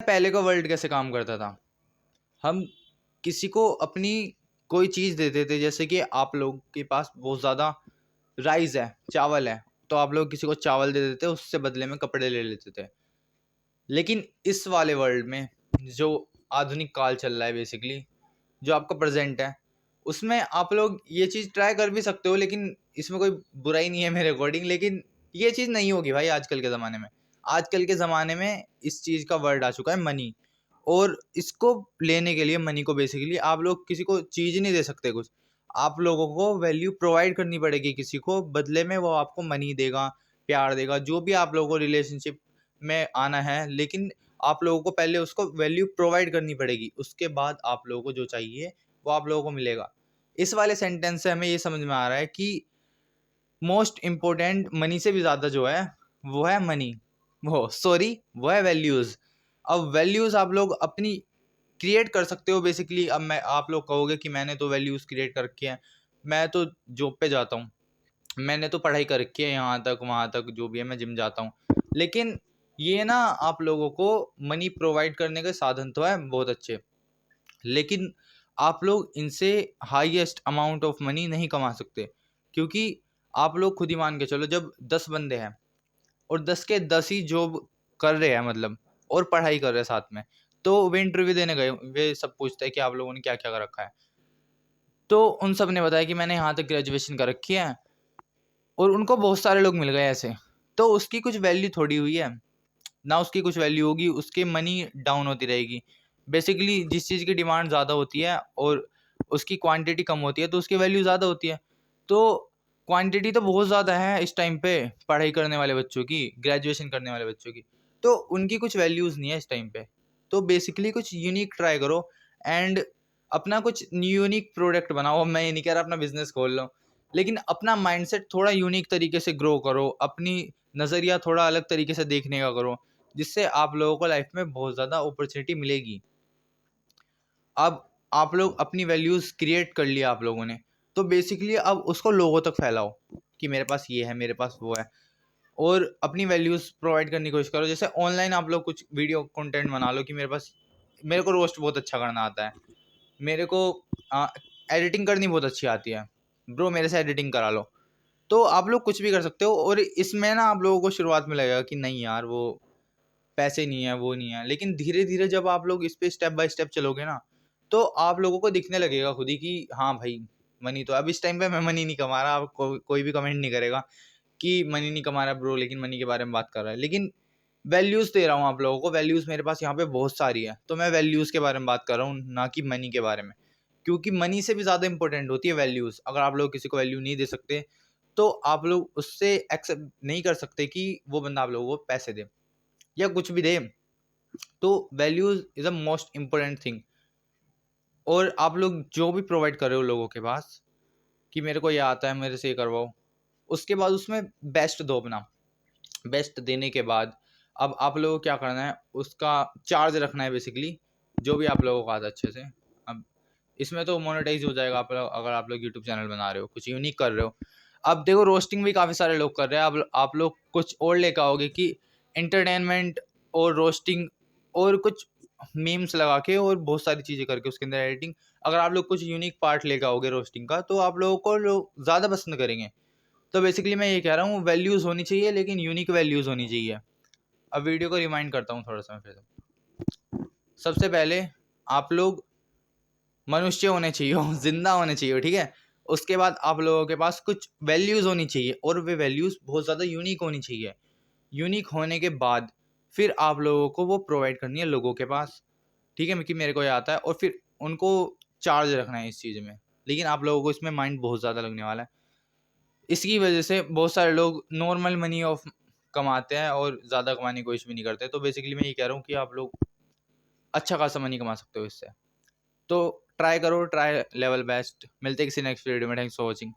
पहले का वर्ल्ड कैसे काम करता था, हम किसी को अपनी कोई चीज़ देते थे, जैसे कि आप लोग के पास बहुत ज़्यादा राइस है, चावल है, तो आप लोग किसी को चावल दे देते, उससे बदले में कपड़े ले लेते थे। लेकिन इस वाले वर्ल्ड में जो आधुनिक काल चल रहा है, बेसिकली जो आपका प्रेजेंट है, उसमें आप लोग ये चीज़ ट्राई कर भी सकते हो, लेकिन इसमें कोई बुराई नहीं है मेरे अकॉर्डिंग। लेकिन ये चीज़ नहीं होगी भाई आजकल के ज़माने में। आजकल के ज़माने में इस चीज़ का वर्ड आ चुका है मनी, और इसको लेने के लिए मनी को बेसिकली आप लोग किसी को चीज़ नहीं दे सकते कुछ, आप लोगों को वैल्यू प्रोवाइड करनी पड़ेगी किसी को, बदले में वो आपको मनी देगा, प्यार देगा, जो भी आप लोगों को रिलेशनशिप में आना है। लेकिन आप लोगों को पहले उसको वैल्यू प्रोवाइड करनी पड़ेगी, उसके बाद आप लोगों को जो चाहिए वो आप लोगों को मिलेगा। इस वाले सेंटेंस से हमें ये समझ में आ रहा है कि मोस्ट इम्पोर्टेंट मनी से भी ज़्यादा जो है वो है मनी, वो है वैल्यूज़। अब वैल्यूज़ आप लोग अपनी क्रिएट कर सकते हो बेसिकली। अब मैं आप लोग कहोगे कि मैंने तो वैल्यूज़ क्रिएट कर रखी है, मैं तो जॉब पे जाता हूँ, मैंने तो पढ़ाई कर रखी है, यहाँ तक वहाँ तक जो भी है, मैं जिम जाता हूँ। लेकिन ये ना आप लोगों को मनी प्रोवाइड करने के साधन तो है बहुत अच्छे, लेकिन आप लोग इनसे हाईएस्ट अमाउंट ऑफ मनी नहीं कमा सकते, क्योंकि आप लोग खुद ही मान के चलो, जब 10 बंदे हैं और 10 के 10 ही जॉब कर रहे हैं, मतलब और पढ़ाई कर रहे हैं साथ में, तो वे इंटरव्यू देने गए, वे सब पूछते हैं कि आप लोगों ने क्या क्या कर रखा है, तो उन सब ने बताया कि मैंने यहाँ तक ग्रेजुएशन कर रखी है, और उनको बहुत सारे लोग मिल गए ऐसे, तो उसकी कुछ वैल्यू थोड़ी हुई है ना, उसकी कुछ वैल्यू होगी, उसकी मनी डाउन होती रहेगी। बेसिकली जिस चीज़ की डिमांड ज़्यादा होती है और उसकी क्वांटिटी कम होती है, तो उसकी वैल्यू ज़्यादा होती है। तो क्वांटिटी तो बहुत ज़्यादा है इस टाइम पे पढ़ाई करने वाले बच्चों की, ग्रेजुएशन करने वाले बच्चों की, तो उनकी कुछ वैल्यूज़ नहीं है इस टाइम पे। तो बेसिकली कुछ यूनिक ट्राई करो, एंड अपना कुछ यूनिक प्रोडक्ट बनाओ। मैं ये नहीं कह रहा अपना बिजनेस खोल लो, लेकिन अपना माइंडसेट थोड़ा यूनिक तरीके से ग्रो करो, अपनी नज़रिया थोड़ा अलग तरीके से देखने का करो, जिससे आप लोगों को लाइफ में बहुत ज़्यादा अपॉर्चुनिटी मिलेगी। अब आप लोग अपनी वैल्यूज़ क्रिएट कर लिया आप लोगों ने, तो बेसिकली अब उसको लोगों तक फैलाओ कि मेरे पास ये है, मेरे पास वो है, और अपनी वैल्यूज़ प्रोवाइड करने की कोशिश करो। जैसे ऑनलाइन आप लोग कुछ वीडियो कंटेंट बना लो कि मेरे को रोस्ट बहुत अच्छा करना आता है, मेरे को एडिटिंग करनी बहुत अच्छी आती है, ब्रो मेरे से एडिटिंग करा लो। तो आप लोग कुछ भी कर सकते हो, और इसमें ना आप लोगों को शुरुआत में लगेगा कि नहीं यार वो पैसे नहीं है, वो नहीं है, लेकिन धीरे धीरे जब आप लोग इस पे स्टेप बाय स्टेप चलोगे ना, तो आप लोगों को दिखने लगेगा खुद ही कि हाँ भाई मनी तो। अब इस टाइम पे मैं मनी नहीं कमा रहा, अब कोई भी कमेंट नहीं करेगा कि मनी नहीं कमा रहा ब्रो, लेकिन मनी के बारे में बात कर रहा है, लेकिन वैल्यूज़ दे रहा हूँ आप लोगों को। वैल्यूज़ मेरे पास यहाँ पे बहुत सारी है, तो मैं वैल्यूज़ के बारे में बात कर रहा हूँ, ना कि मनी के बारे में, क्योंकि मनी से भी ज़्यादा इंपॉर्टेंट होती है वैल्यूज़। अगर आप लोग किसी को वैल्यू नहीं दे सकते, तो आप लोग उससे एक्सेप्ट नहीं कर सकते कि वो बंदा आप लोगों को पैसे दे या कुछ भी दे। तो values is a most important thing, और आप लोग जो भी प्रोवाइड कर रहे हो लोगों के पास कि मेरे को ये आता है, मेरे से ये करवाओ, उसके बाद उसमें बेस्ट दो अपना। बेस्ट देने के बाद अब आप लोगों को क्या करना है, उसका चार्ज रखना है बेसिकली, जो भी आप लोगों को आता है अच्छे से। अब इसमें तो मोनेटाइज हो जाएगा आप लोग, अगर आप लोग यूट्यूब चैनल बना रहे हो, कुछ यूनिक कर रहे हो। अब देखो रोस्टिंग भी काफ़ी सारे लोग कर रहे हैं, अब आप लोग कुछ और लेकर आओगे कि एंटरटेनमेंट और रोस्टिंग और कुछ मीम्स लगा के और बहुत सारी चीज़ें करके उसके अंदर एडिटिंग, अगर आप लोग कुछ यूनिक पार्ट लेकर आओगे रोस्टिंग का, तो आप लोगों को लोग ज़्यादा पसंद करेंगे। तो बेसिकली मैं ये कह रहा हूँ वैल्यूज़ होनी चाहिए, लेकिन यूनिक वैल्यूज़ होनी चाहिए। अब वीडियो को रिमाइंड करता हूँ थोड़ा सा मैं फिर से। सबसे पहले आप लोग मनुष्य होने चाहिए हो, जिंदा होने चाहिए हो, ठीक है। उसके बाद आप लोगों के पास कुछ वैल्यूज़ होनी चाहिए, और वे वैल्यूज़ बहुत ज़्यादा यूनिक होनी चाहिए। यूनिक होने के बाद फिर आप लोगों को वो प्रोवाइड करनी है लोगों के पास, ठीक है, कि मेरे को ये आता है, और फिर उनको चार्ज रखना है इस चीज़ में। लेकिन आप लोगों को इसमें माइंड बहुत ज़्यादा लगने वाला है। इसकी वजह से बहुत सारे लोग नॉर्मल मनी ऑफ कमाते हैं और ज़्यादा कमाने की कोशिश भी नहीं करते। तो बेसिकली मैं ये कह रहा हूँ कि आप लोग अच्छा खासा मनी कमा सकते हो इससे। तो ट्राई करो, ट्राई लेवल बेस्ट। मिलते हैं किसी नेक्स्ट वीडियो में। Thanks for watching.